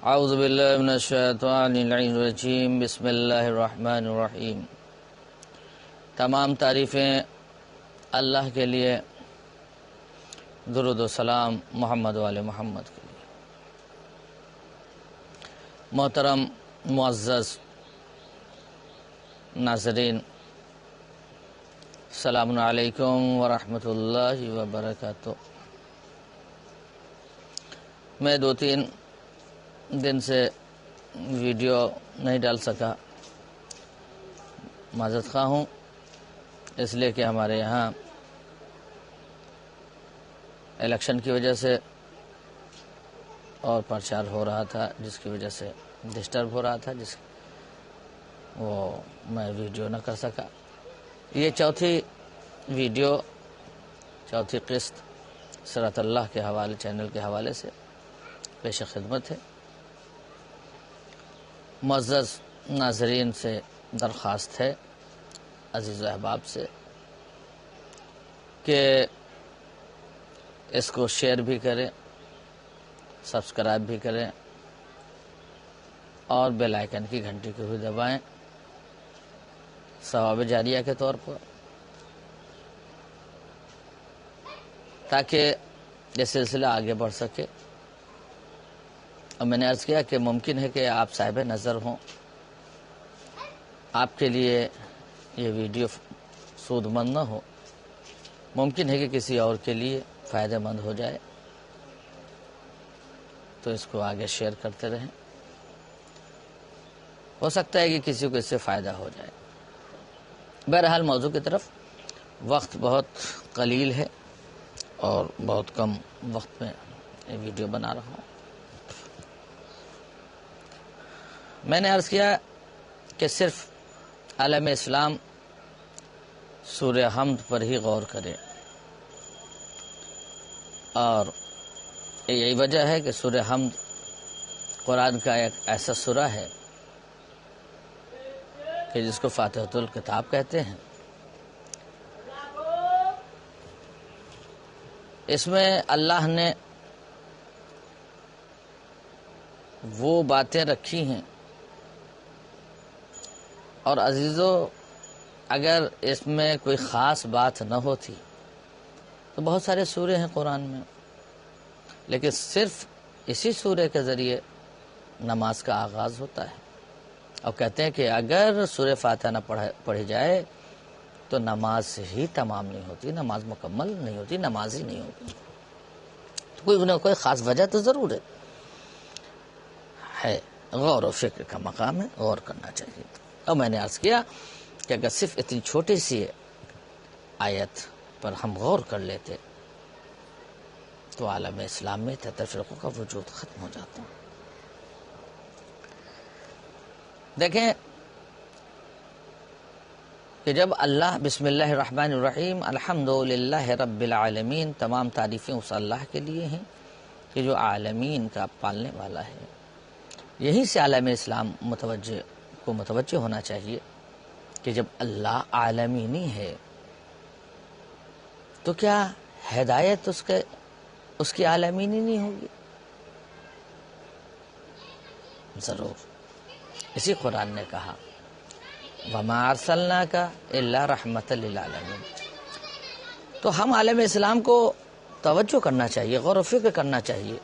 اعوذ باللہ من الشیطان الرجیم بسم اللہ الرحمن الرحیم۔ تمام تعریفیں اللہ کے لیے، درود و سلام محمد و آل محمد کے لیے۔ محترم معزز ناظرین، السلام علیکم ورحمۃ اللہ وبرکاتہ۔ میں 2-3 دن سے ویڈیو نہیں ڈال سکا، معذرت خواہ ہوں، اس لیے کہ ہمارے یہاں الیکشن کی وجہ سے اور پرچار ہو رہا تھا، جس کی وجہ سے ڈسٹرب ہو رہا تھا، وہ میں ویڈیو نہ کر سکا۔ یہ چوتھی ویڈیو، چوتھی قسط صراط اللہ کے حوالے، چینل کے حوالے سے پیش خدمت ہے۔ معزز ناظرین سے درخواست ہے، عزیز و احباب سے، کہ اس کو شیئر بھی کریں، سبسکرائب بھی کریں اور بیل آئیکن کی گھنٹی کو بھی دبائیں، ثواب جاریہ کے طور پر، تاکہ یہ سلسلہ آگے بڑھ سکے۔ اور میں نے عرض کیا کہ ممکن ہے کہ آپ صاحب نظر ہوں، آپ کے لیے یہ ویڈیو سود مند نہ ہو، ممکن ہے کہ کسی اور کے لیے فائدہ مند ہو جائے، تو اس کو آگے شیئر کرتے رہیں، ہو سکتا ہے کہ کسی کو اس سے فائدہ ہو جائے۔ بہرحال موضوع کی طرف، وقت بہت قلیل ہے اور بہت کم وقت میں یہ ویڈیو بنا رہا ہوں۔ میں نے عرض کیا کہ صرف عالم اسلام سورہ حمد پر ہی غور کرے، اور یہی وجہ ہے کہ سورہ حمد قرآن کا ایک ایسا سورہ ہے کہ جس کو فاتحۃ الکتاب کہتے ہیں۔ اس میں اللہ نے وہ باتیں رکھی ہیں، اور عزیزو، اگر اس میں کوئی خاص بات نہ ہوتی تو بہت سارے سورے ہیں قرآن میں، لیکن صرف اسی سورے کے ذریعے نماز کا آغاز ہوتا ہے، اور کہتے ہیں کہ اگر سورہ فاتحہ نہ پڑھی جائے تو نماز ہی تمام نہیں ہوتی، نماز مکمل نہیں ہوتی، نماز ہی نہیں ہوتی۔ تو کوئی خاص وجہ تو ضرور ہے، غور و فکر کا مقام ہے، غور کرنا چاہیے۔ اور میں نے عرض کیا کہ اگر صرف اتنی چھوٹی سی آیت پر ہم غور کر لیتے تو عالم اسلام میں 73 فرقوں کا وجود ختم ہو جاتا۔ دیکھیں کہ جب اللہ بسم اللہ الرحمن الرحیم الحمدللہ رب العالمین، تمام تعریفیں اس اللہ کے لیے ہیں کہ جو عالمین کا پالنے والا ہے، یہیں سے عالم اسلام متوجہ ہونا چاہیے کہ جب اللہ عالمینی ہے تو کیا ہدایت اس کی عالمینی نہیں ہوگی؟ ضرور۔ اسی قرآن نے کہا وَمَا أَرْسَلْنَاكَ إِلَّا رَحْمَةً لِلْعَالَمِينَ۔ تو ہم عالم اسلام کو توجہ کرنا چاہیے، غور و فکر کرنا چاہیے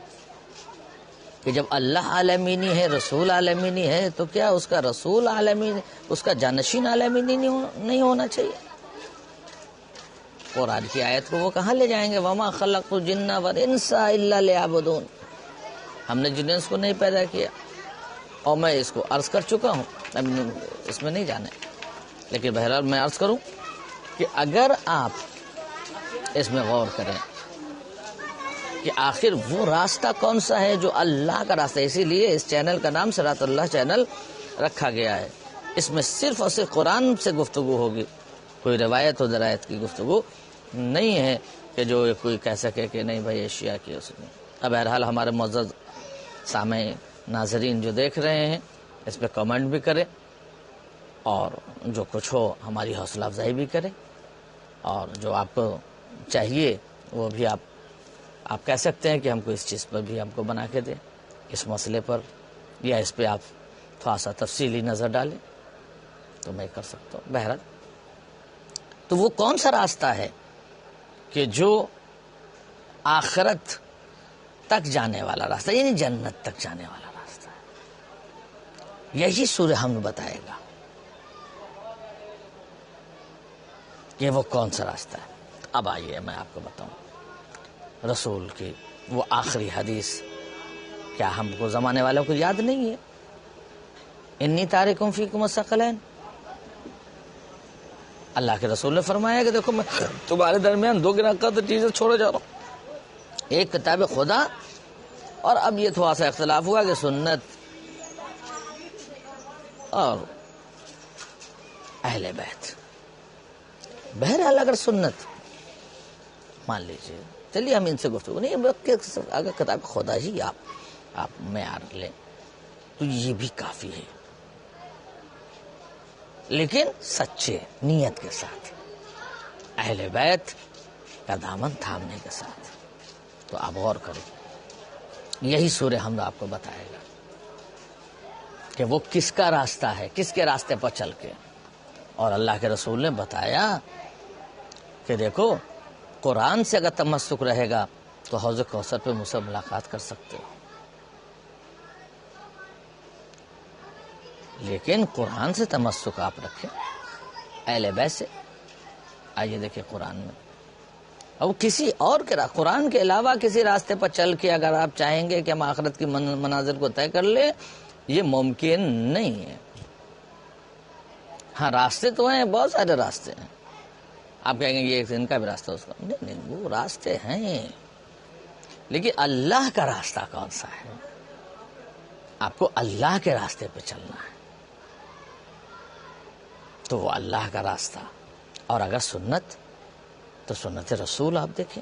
کہ جب اللہ عالمینی ہے، رسول عالمینی ہے، تو کیا اس کا رسول عالمینی، اس کا جانشین عالمینی نہیں ہونا چاہیے؟ قرآن کی آیت کو وہ کہاں لے جائیں گے؟ وَمَا خَلَقْتُ الْجِنَّ وَالْإِنسَ إِلَّا لِيَعْبُدُونَ۔ ہم نے جن انس کو نہیں پیدا کیا، اور میں اس کو عرض کر چکا ہوں، اب اس میں نہیں جانے، لیکن بہرحال میں عرض کروں کہ اگر آپ اس میں غور کریں کہ آخر وہ راستہ کون سا ہے جو اللہ کا راستہ ہے، اسی لیے اس چینل کا نام صراط اللہ چینل رکھا گیا ہے۔ اس میں صرف اور صرف قرآن سے گفتگو ہوگی، کوئی روایت و درایت کی گفتگو نہیں ہے کہ جو کوئی کہہ سکے کہ نہیں بھائی ایشیا کی اس میں۔ اب بہرحال ہمارے معزز سامعین ناظرین جو دیکھ رہے ہیں، اس پہ کمنٹ بھی کریں، اور جو کچھ ہو ہماری حوصلہ افزائی بھی کریں، اور جو آپ کو چاہیے وہ بھی آپ کہہ سکتے ہیں کہ ہم کو اس چیز پر بھی ہم کو بنا کے دیں، اس مسئلے پر یا اس پہ آپ تھوڑا سا تفصیلی نظر ڈالیں تو میں کر سکتا ہوں. بہرحال تو وہ کون سا راستہ ہے کہ جو آخرت تک جانے والا راستہ، یعنی جنت تک جانے والا راستہ ہے، یہی سورہ حمد بتائے گا کہ وہ کون سا راستہ ہے. اب آئیے میں آپ کو بتاؤں رسول کی وہ آخری حدیث. کیا ہم کو زمانے والوں کو یاد نہیں ہے؟ انی تارکم فیکم الثقلین. اللہ کے رسول نے فرمایا کہ دیکھو میں تمہارے درمیان دو گنا قدر چیزیں چھوڑے جا رہا ہوں، ایک کتاب خدا، اور اب یہ تھوڑا سا اختلاف ہوا کہ سنت اور اہل بیت. بہرحال اگر سنت مان لیجیے، چلیے ہم ان سے گفتگو نہیں، اگر کتاب خدا ہی آپ معیار لیں تو یہ بھی کافی ہے، لیکن سچے نیت کے ساتھ، اہل بیت کا دامن تھامنے کے ساتھ. تو آپ غور کریں، یہی سورہ حمد آپ کو بتائے گا کہ وہ کس کا راستہ ہے، کس کے راستے پر چل کے. اور اللہ کے رسول نے بتایا کہ دیکھو قرآن سے اگر تمسک رہے گا تو حوض کوثر پہ مجھ سے ملاقات کر سکتے ہو، لیکن قرآن سے تمسک آپ رکھیں، اہل بیت سے. آئیے دیکھیں قرآن میں، اور کسی اور کے قرآن کے علاوہ کسی راستے پر چل کے اگر آپ چاہیں گے کہ ہم آخرت کی منازل کو طے کر لیں، یہ ممکن نہیں ہے. ہاں راستے تو ہیں، بہت سارے راستے ہیں. آپ کہیں گے یہ ان کا بھی راستہ، اس کا نہیں، وہ راستے ہیں، لیکن اللہ کا راستہ کون سا ہے؟ آپ کو اللہ کے راستے پہ چلنا ہے، تو وہ اللہ کا راستہ. اور اگر سنت تو سنت رسول آپ دیکھیں.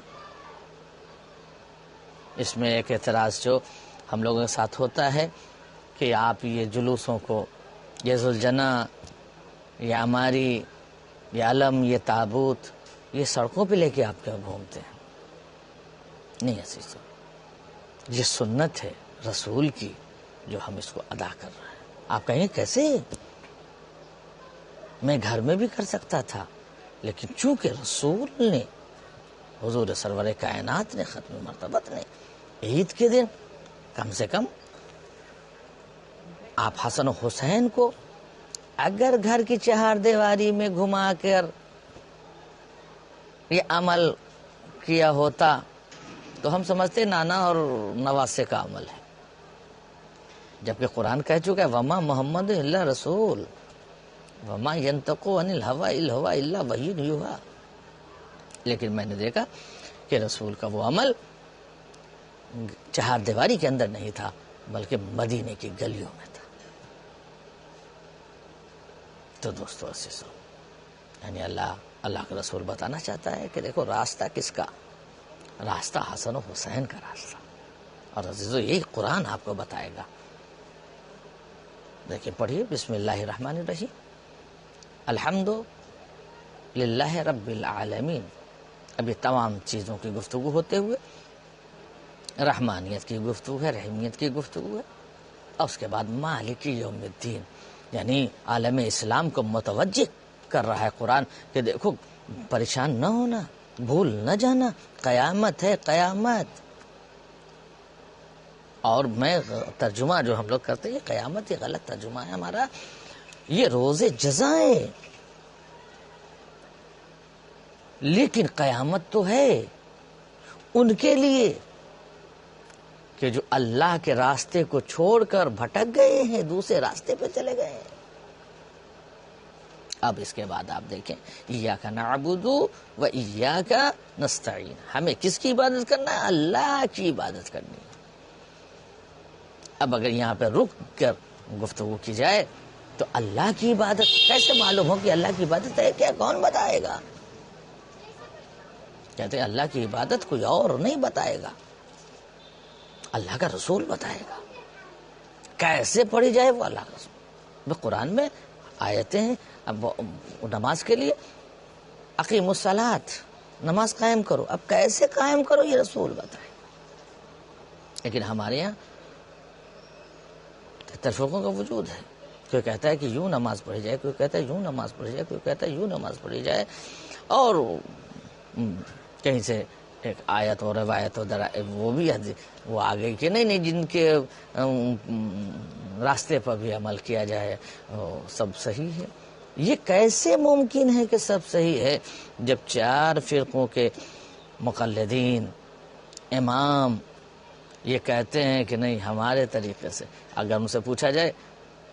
اس میں ایک اعتراض جو ہم لوگوں کے ساتھ ہوتا ہے کہ آپ یہ جلوسوں کو، یہ ذوالجناح، یہ ہماری، یہ علم، یہ تابوت، یہ سڑکوں پہ لے کے آپ کیوں گھومتے ہیں؟ نہیں ایسی تو یہ سنت ہے رسول کی جو ہم اس کو ادا کر رہے ہیں. آپ کہیں کیسے؟ میں گھر میں بھی کر سکتا تھا، لیکن چونکہ رسول نے، حضور سرور کائنات نے، ختم مرتبت نے عید کے دن کم سے کم آپ حسن و حسین کو اگر گھر کی چہار دیواری میں گھما کر یہ عمل کیا ہوتا تو ہم سمجھتے نانا اور نواسے کا عمل ہے، جبکہ قرآن کہہ چکا ہے وما محمد الا رسول وما ينطق عن الهوى ان هو الا وحی یوحی. لیکن میں نے دیکھا کہ رسول کا وہ عمل چہار دیواری کے اندر نہیں تھا، بلکہ مدینے کی گلیوں میں تھا. تو دوستو عزیزو، یعنی اللہ کا رسول بتانا چاہتا ہے کہ دیکھو راستہ کس کا؟ راستہ حسن و حسین کا راستہ. اور عزیزو یہی قرآن آپ کو بتائے گا. دیکھیں پڑھیے، بسم اللہ الرحمن الرحیم، الحمد للہ رب العالمین. ابھی تمام چیزوں کی گفتگو ہوتے ہوئے رحمانیت کی گفتگو ہے، رحیمیت کی گفتگو ہے، اور اس کے بعد مالک یوم الدین، یعنی عالم اسلام کو متوجہ کر رہا ہے قرآن کہ دیکھو پریشان نہ ہونا، بھول نہ جانا، قیامت ہے، قیامت. اور میں ترجمہ جو ہم لوگ کرتے ہیں یہ قیامت، یہ غلط ترجمہ ہے ہمارا، یہ روز جزائیں. لیکن قیامت تو ہے ان کے لیے کہ جو اللہ کے راستے کو چھوڑ کر بھٹک گئے ہیں، دوسرے راستے پہ چلے گئے ہیں. اب اس کے بعد آپ دیکھیں، ایاک نعبد و ایاک نستعین، ہمیں کس کی عبادت کرنا ہے؟ اللہ کی عبادت کرنی ہے. اب اگر یہاں پہ رک کر گفتگو کی جائے تو اللہ کی عبادت کیسے معلوم ہو کہ اللہ کی عبادت ہے کیا؟ کون بتائے گا؟ کہتے ہیں اللہ کی عبادت کوئی اور نہیں بتائے گا، اللہ کا رسول بتائے گا. کیسے پڑھی جائے وہ اللہ کا رسول. قرآن میں آیتیں ہیں. اب نماز کے لیے اقیموا الصلاۃ، نماز قائم کرو. اب کیسے قائم کرو یہ رسول بتائے. لیکن ہمارے یہاں تفریقوں کا وجود ہے. کوئی کہتا ہے کہ یوں نماز پڑھی جائے، کوئی کہتا ہے یوں نماز پڑھی جائے، کوئی کہتا ہے یوں نماز پڑھی جائے، اور کہیں سے ایک آیت اور روایت وہ بھی وہ آ گئی کہ نہیں جن کے راستے پر بھی عمل کیا جائے سب صحیح ہے. یہ کیسے ممکن ہے کہ سب صحیح ہے جب 4 فرقوں کے مقلدین امام یہ کہتے ہیں کہ نہیں ہمارے طریقے سے. اگر ان سے پوچھا جائے،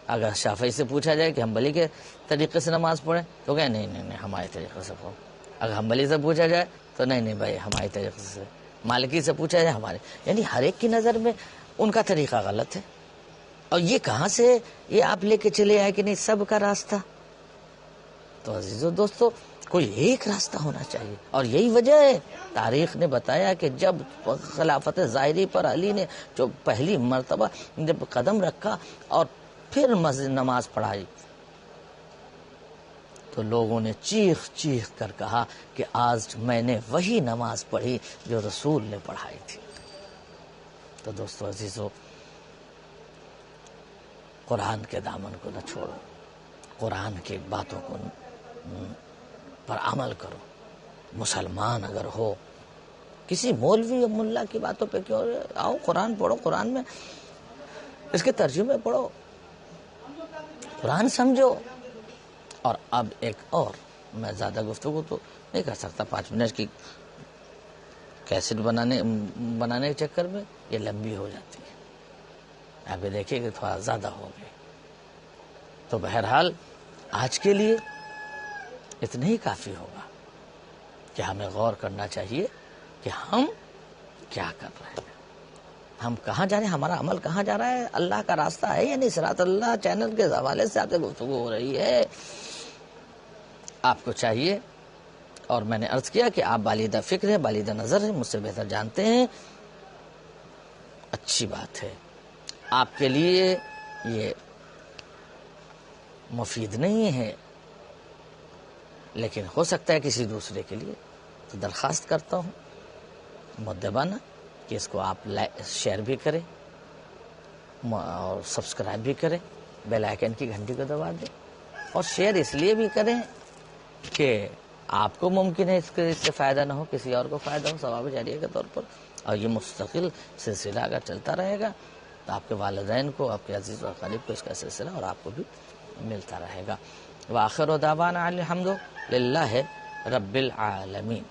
اگر شافعی سے پوچھا جائے کہ حنبلی کے طریقے سے نماز پڑھیں تو کہیں نہیں ہمارے طریقے سے پڑھو. اگر حنبلی سے پوچھا جائے تو نہیں بھائی ہمارے طریقے سے. مالکی سے پوچھا جائے ہمارے، یعنی ہر ایک کی نظر میں ان کا طریقہ غلط ہے. اور یہ کہاں سے یہ آپ لے کے چلے آئے کہ نہیں سب کا راستہ؟ تو عزیزو دوستو کوئی ایک راستہ ہونا چاہیے. اور یہی وجہ ہے تاریخ نے بتایا کہ جب خلافت ظاہری پر علی نے جو پہلی مرتبہ جب قدم رکھا اور پھر مسجد نماز پڑھائی تو لوگوں نے چیخ چیخ کر کہا کہ آج میں نے وہی نماز پڑھی جو رسول نے پڑھائی تھی. تو دوستو عزیزو قرآن کے دامن کو نہ چھوڑو، قرآن کی باتوں کو پر عمل کرو. مسلمان اگر ہو، کسی مولوی یا ملا کی باتوں پہ کیوں آؤ، قرآن پڑھو، قرآن میں اس کے ترجمے پڑھو، قرآن سمجھو. اور اب ایک اور میں زیادہ گفتگو تو نہیں کر سکتا، 5 منٹ کی کیسٹ بنانے کے چکر میں یہ لمبی ہو جاتی ہے. آپ دیکھیے کہ تھوڑا زیادہ ہو گئی. تو بہرحال آج کے لیے اتنا ہی کافی ہوگا کہ ہمیں غور کرنا چاہیے کہ ہم کیا کر رہے ہیں، ہم کہاں جا رہے ہیں، ہمارا عمل کہاں جا رہا ہے، اللہ کا راستہ ہے یا نہیں. صراط اللہ چینل کے حوالے سے آپ سے گفتگو ہو رہی ہے. آپ کو چاہیے، اور میں نے عرض کیا کہ آپ بالیدہ فکر ہیں، بالیدہ نظر ہیں، مجھ سے بہتر جانتے ہیں. اچھی بات ہے، آپ کے لیے یہ مفید نہیں ہے، لیکن ہو سکتا ہے کسی دوسرے کے لیے. تو درخواست کرتا ہوں مؤدبانہ کہ اس کو آپ شیئر بھی کریں اور سبسکرائب بھی کریں، بیل آئیکن کی گھنٹی کو دبا دیں. اور شیئر اس لیے بھی کریں کہ آپ کو ممکن ہے اس سے فائدہ نہ ہو، کسی اور کو فائدہ ہو، ثواب جاریہ کے طور پر. اور یہ مستقل سلسلہ اگر چلتا رہے گا تو آپ کے والدین کو، آپ کے عزیز و قریب کو اس کا سلسلہ اور آپ کو بھی ملتا رہے گا. وآخر دعوانا الحمد للہ رب العالمین.